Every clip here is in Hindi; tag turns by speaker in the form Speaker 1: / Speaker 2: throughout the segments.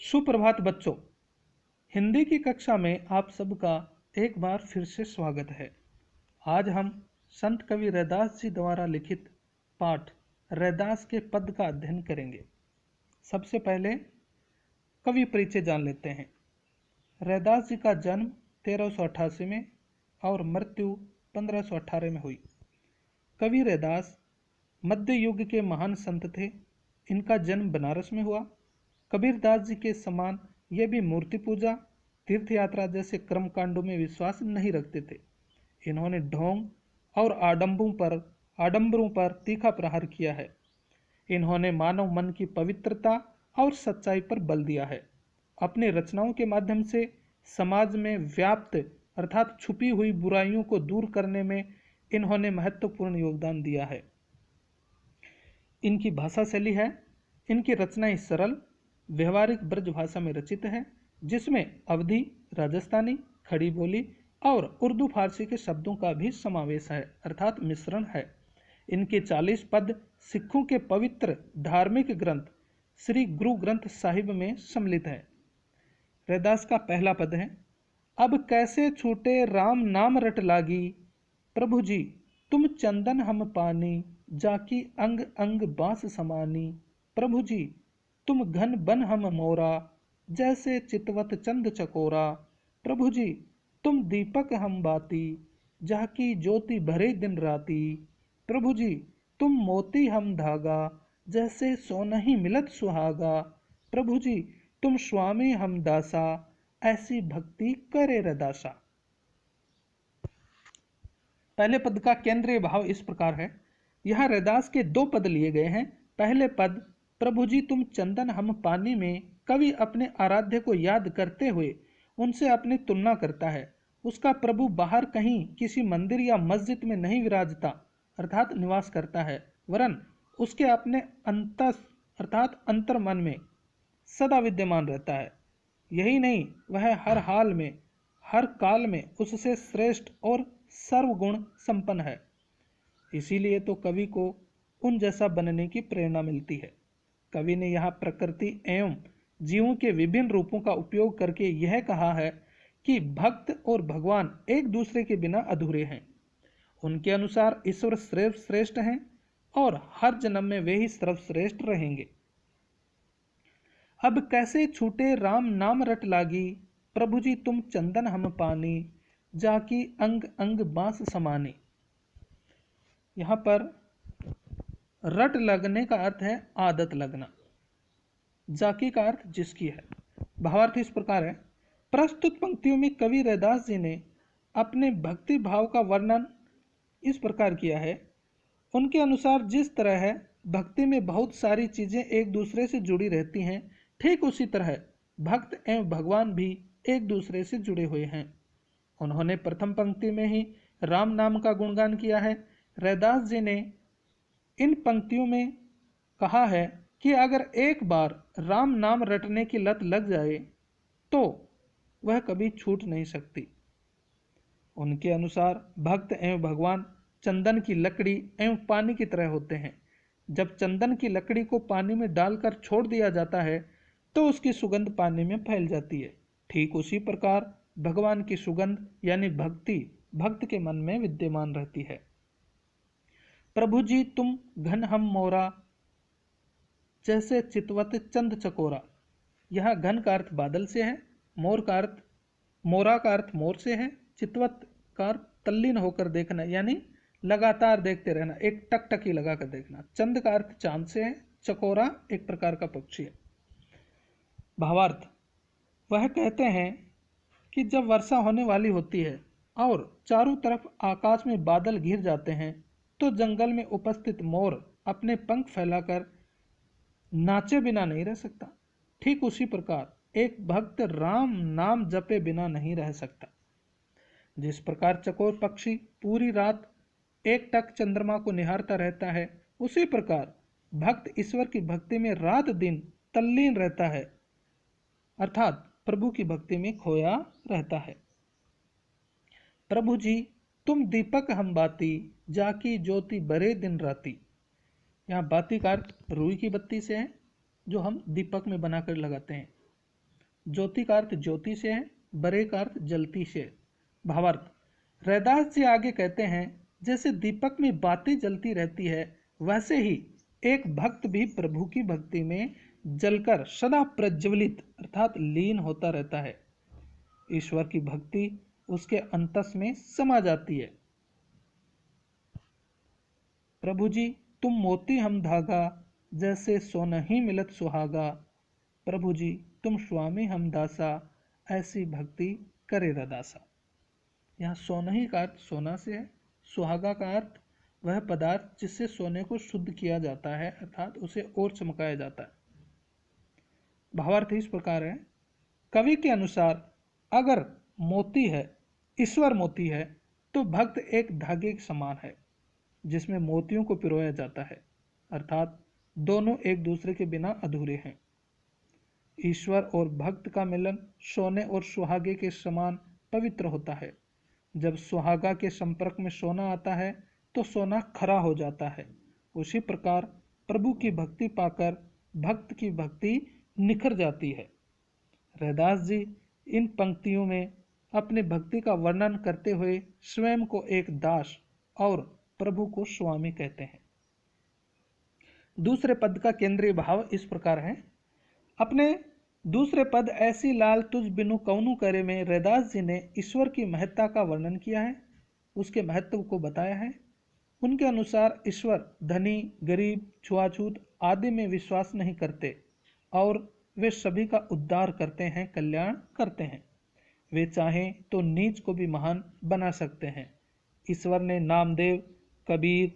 Speaker 1: सुप्रभात बच्चों। हिंदी की कक्षा में आप सबका एक बार फिर से स्वागत है। आज हम संत कवि रैदास जी द्वारा लिखित पाठ रैदास के पद का अध्ययन करेंगे। सबसे पहले कवि परिचय जान लेते हैं। रैदास जी का जन्म 1388 में और मृत्यु 1518 में हुई। कवि रैदास मध्य युग के महान संत थे। इनका जन्म बनारस में हुआ। कबीरदास जी के समान ये भी मूर्ति पूजा, तीर्थ यात्रा जैसे कर्म कांडों में विश्वास नहीं रखते थे। इन्होंने ढोंग और आडंबरों पर तीखा प्रहार किया है। इन्होंने मानव मन की पवित्रता और सच्चाई पर बल दिया है। अपनी रचनाओं के माध्यम से समाज में व्याप्त अर्थात छुपी हुई बुराइयों को दूर करने में इन्होंने महत्वपूर्ण योगदान दिया है। इनकी भाषा शैली है, इनकी रचनाएं सरल व्यवहारिक ब्रज भाषा में रचित है, जिसमें अवधी, राजस्थानी, खड़ी बोली और उर्दू फारसी के शब्दों का भी समावेश है अर्थात मिश्रण है। इनके 40 पद सिखों के पवित्र धार्मिक ग्रंथ श्री गुरु ग्रंथ साहिब में सम्मिलित है। रैदास का पहला पद है, अब कैसे छूटे राम नाम रट लागी, प्रभु जी तुम चंदन हम पानी, जाकी अंग अंग बांस समानी, प्रभु जी तुम घन बन हम मोरा, जैसे चितवत चंद चकोरा, प्रभु जी तुम दीपक हम बाती, जाकी ज्योति भरे दिन राती, प्रभु जी तुम मोती हम धागा, जैसे सोनहि मिलत सुहागा, प्रभु जी तुम स्वामी हम दासा, ऐसी भक्ति करे रदासा। पहले पद का केंद्रीय भाव इस प्रकार है। यहाँ रैदास के दो पद लिए गए हैं। पहले पद प्रभु जी तुम चंदन हम पानी में कवि अपने आराध्य को याद करते हुए उनसे अपनी तुलना करता है। उसका प्रभु बाहर कहीं किसी मंदिर या मस्जिद में नहीं विराजता अर्थात निवास करता है, वरन उसके अपने अंतस अर्थात अंतर मन में सदा विद्यमान रहता है। यही नहीं, वह हर हाल में हर काल में उससे श्रेष्ठ और सर्वगुण संपन्न है। इसीलिए तो कवि को उन जैसा बनने की प्रेरणा मिलती है। कवि ने यहाँ प्रकृति एवं जीवों के विभिन्न रूपों का उपयोग करके यह कहा है कि भक्त और भगवान एक दूसरे के बिना अधूरे हैं। उनके अनुसार ईश्वर श्रेष्ठ हैं और हर जन्म में वे ही सर्वश्रेष्ठ रहेंगे। अब कैसे छूटे राम नाम रट लागी, प्रभु जी तुम चंदन हम पानी, जाकी अंग अंग बांस समानी। यहाँ पर रट लगने का अर्थ है आदत लगना, जाकी का अर्थ जिसकी है। भावार्थ इस प्रकार है। प्रस्तुत पंक्तियों में कवि रैदास जी ने अपने भक्ति भाव का वर्णन इस प्रकार किया है। उनके अनुसार जिस तरह है भक्ति में बहुत सारी चीजें एक दूसरे से जुड़ी रहती हैं, ठीक उसी तरह भक्त एवं भगवान भी एक दूसरे से जुड़े हुए हैं। उन्होंने प्रथम पंक्ति में ही राम नाम का गुणगान किया है। रैदास जी ने इन पंक्तियों में कहा है कि अगर एक बार राम नाम रटने की लत लग जाए तो वह कभी छूट नहीं सकती। उनके अनुसार भक्त एवं भगवान चंदन की लकड़ी एवं पानी की तरह होते हैं। जब चंदन की लकड़ी को पानी में डालकर छोड़ दिया जाता है तो उसकी सुगंध पानी में फैल जाती है। ठीक उसी प्रकार भगवान की सुगंध यानी भक्ति भक्त के मन में विद्यमान रहती है। प्रभु जी तुम घन हम मोरा, जैसे चितवत चंद चकोरा। यह घन का अर्थ बादल से है, मोरा का अर्थ मोर से है, चितवत का अर्थ तल्लीन होकर देखना यानी लगातार देखते रहना, एक टकटकी लगाकर देखना। चंद का अर्थ चांद से है, चकोरा एक प्रकार का पक्षी है। भावार्थ, वह कहते हैं कि जब वर्षा होने वाली होती है और चारों तरफ आकाश में बादल घिर जाते हैं तो जंगल में उपस्थित मोर अपने पंख फैलाकर नाचे बिना नहीं रह सकता। ठीक उसी प्रकार एक भक्त राम नाम जपे बिना नहीं रह सकता। जिस प्रकार चकोर पक्षी पूरी रात एक टक चंद्रमा को निहारता रहता है, उसी प्रकार भक्त ईश्वर की भक्ति में रात दिन तल्लीन रहता है अर्थात प्रभु की भक्ति में खोया रहता है। प्रभु जी तुम दीपक हम बाती, जाकी ज्योति बरे दिन राती। यहाँ बाती का अर्थ रुई की बत्ती से है जो हम दीपक में बनाकर लगाते हैं। ज्योति का अर्थ ज्योति से है, बरे का अर्थ जलती से। भावार्थ, रैदास जी आगे कहते हैं, जैसे दीपक में बातें जलती रहती है, वैसे ही एक भक्त भी प्रभु की भक्ति में जलकर सदा प्रज्वलित अर्थात लीन होता रहता है। ईश्वर की भक्ति उसके अंतस में समा जाती है। प्रभु जी तुम मोती हम धागा, जैसे सोनहि मिलत सुहागा। प्रभु जी तुम स्वामी हम दासा, ऐसी भक्ति करे रदासा। यहाँ सोनहि का अर्थ सोना से है, सुहागा का अर्थ वह पदार्थ जिससे सोने को शुद्ध किया जाता है अर्थात उसे और चमकाया जाता है। भावार्थ इस प्रकार है, कवि के अनुसार अगर मोती है, ईश्वर मोती है, तो भक्त एक धागे के समान है जिसमें मोतियों को पिरोया जाता है, अर्थात दोनों एक दूसरे के बिना अधूरे हैं। ईश्वर और भक्त का मिलन सोने और सुहागे के समान पवित्र होता है। जब सुहागा के संपर्क में सोना आता है तो सोना खरा हो जाता है। उसी प्रकार प्रभु की भक्ति पाकर भक्त की भक्ति निखर जाती है। रैदास जी इन पंक्तियों में अपनी भक्ति का वर्णन करते हुए स्वयं को एक दास और प्रभु को स्वामी कहते हैं। दूसरे पद का केंद्रीय भाव इस प्रकार है। अपने दूसरे पद ऐसी लाल तुझ बिनु कौनु करे में रैदास जी ने ईश्वर की महत्ता का वर्णन किया है, उसके महत्व को बताया है। उनके अनुसार ईश्वर धनी, गरीब, छुआछूत आदि में विश्वास नहीं करते और वे सभी का उद्धार करते हैं, कल्याण करते हैं। वे चाहें तो नीच को भी महान बना सकते हैं। ईश्वर ने नामदेव, कबीर,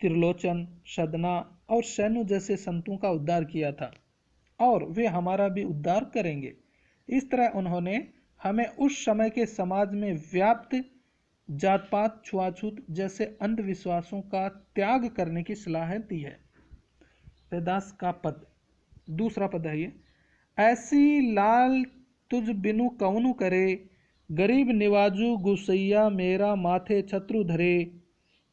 Speaker 1: त्रिलोचन, सदना और सैनु जैसे संतों का उद्धार किया था और वे हमारा भी उद्धार करेंगे। इस तरह उन्होंने हमें उस समय के समाज में व्याप्त जात पात, छुआछूत जैसे अंधविश्वासों का त्याग करने की सलाह दी है। रैदास का पद, दूसरा पद है ये, ऐसी लाल तुझ बिनु कौनु करे, गरीब निवाजू गुसैया मेरा माथे छत्रु धरे।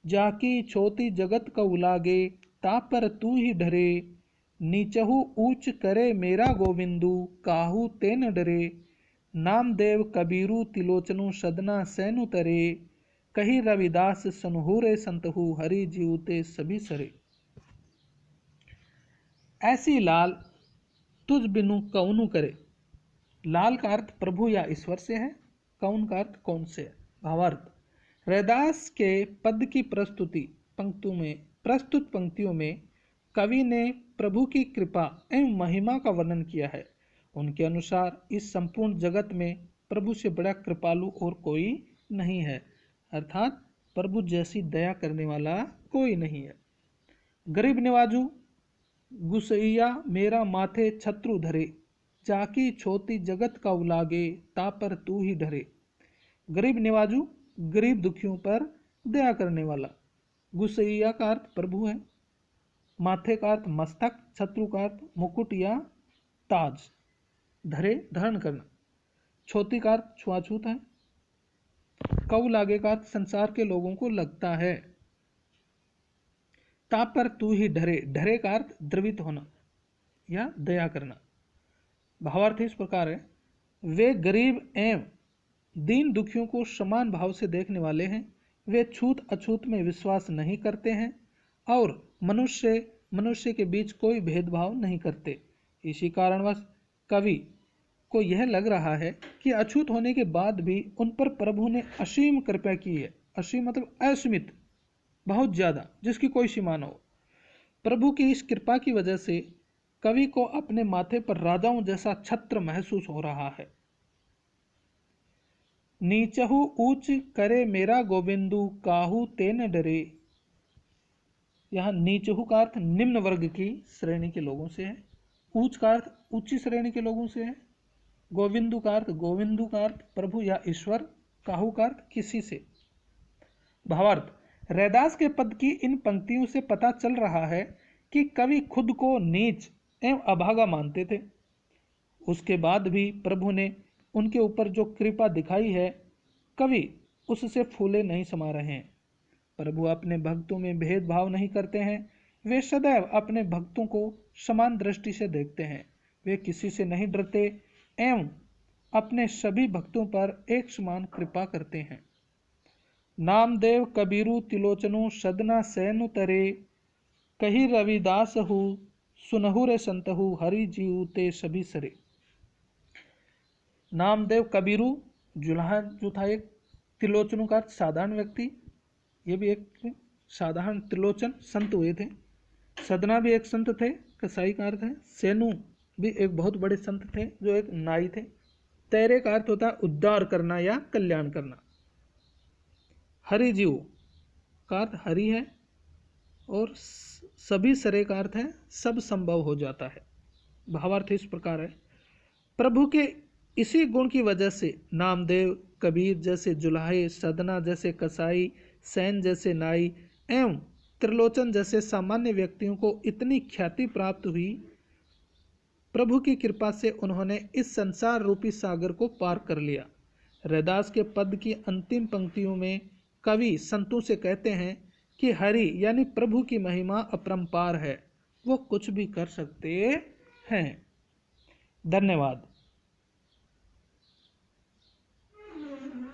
Speaker 1: जाकी छोटी जगत कऊ लागे, तापर तू ही डरे। नीचहु ऊंच करे मेरा गोविंदु, काहू ते न डरे। नामदेव कबीरू तिलोचनु, सदना सैनु तरे। कही रविदास सनहुरे संतहु, हरि जीवते सभी सरे। ऐसी लाल तुझ बिनु कौनु करे। लाल का अर्थ प्रभु या ईश्वर से है, कौन का अर्थ कौन से है। भावार्थ, रैदास के पद की प्रस्तुत पंक्तियों में कवि ने प्रभु की कृपा एवं महिमा का वर्णन किया है। उनके अनुसार इस संपूर्ण जगत में प्रभु से बड़ा कृपालु और कोई नहीं है, अर्थात प्रभु जैसी दया करने वाला कोई नहीं है। गरीब निवाजू गुसैया मेरा माथे छत्रु धरे। जाकी छोटी जगत का उलागे, तापर तू ही डरे। गरीब निवाजू गरीब दुखियों पर दया करने वाला। गुसैया का अर्थ प्रभु है। माथे का अर्थ मस्तक, छत्रु का अर्थ मुकुट या ताज, धरे धारण करना। छोटी का अर्थ छुआछूत है। कऊ लागे का अर्थ संसार के लोगों को लगता है। तापर तू ही डरे, डरे का अर्थ द्रवित होना या दया करना। भावार्थ इस प्रकार है, वे गरीब एवं दीन दुखियों को समान भाव से देखने वाले हैं। वे छूत अछूत में विश्वास नहीं करते हैं और मनुष्य के बीच कोई भेदभाव नहीं करते। इसी कारणवश कवि को यह लग रहा है कि अछूत होने के बाद भी उन पर प्रभु ने असीम कृपा की है। असीम मतलब असीमित, बहुत ज़्यादा, जिसकी कोई सीमा न हो। प्रभु की इस कृपा की वजह से कवि को अपने माथे पर राजाओं जैसा छत्र महसूस हो रहा है। नीचहु ऊंच करे मेरा गोविंदु, काहू ते न डरे। यहाँ नीचहु का अर्थ निम्न वर्ग की श्रेणी के लोगों से है। ऊंच का अर्थ ऊंची श्रेणी के लोगों से है। गोविंदु का अर्थ प्रभु या ईश्वर। काहू का अर्थ किसी से। भावार्थ, रैदास के पद की इन पंक्तियों से पता चल रहा है कि कवि खुद को नीच एवं अभागा मानते थे। उसके बाद भी प्रभु ने उनके ऊपर जो कृपा दिखाई है, कवि उससे फूले नहीं समा रहे हैं। प्रभु अपने भक्तों में भेदभाव नहीं करते हैं। वे सदैव अपने भक्तों को समान दृष्टि से देखते हैं। वे किसी से नहीं डरते एवं अपने सभी भक्तों पर एक समान कृपा करते हैं। नामदेव कबीरु तिलोचनु सदना सैनु तरे, कही रविदास हु सुनहु रे संतहु हरि जीव ते सभी सरे। नामदेव कबीरु जुलाहा जो था एक त्रिलोचनु का साधारण व्यक्ति, ये भी एक साधारण त्रिलोचन संत हुए थे। सदना भी एक संत थे, कसाई का अर्थ है। सेनु भी एक बहुत बड़े संत थे जो एक नाई थे। तैरे का अर्थ होता है उद्धार करना या कल्याण करना। हरि जीव का अर्थ हरि है, और सभी सरे का अर्थ है सब संभव हो जाता है। भावार्थ इस प्रकार है, प्रभु के इसी गुण की वजह से नामदेव कबीर जैसे जुलाहे, सदना जैसे कसाई, सैन जैसे नाई एवं त्रिलोचन जैसे सामान्य व्यक्तियों को इतनी ख्याति प्राप्त हुई। प्रभु की कृपा से उन्होंने इस संसार रूपी सागर को पार कर लिया। रैदास के पद की अंतिम पंक्तियों में कवि संतों से कहते हैं कि हरि यानी प्रभु की महिमा अपरंपार है, वो कुछ भी कर सकते हैं। धन्यवाद।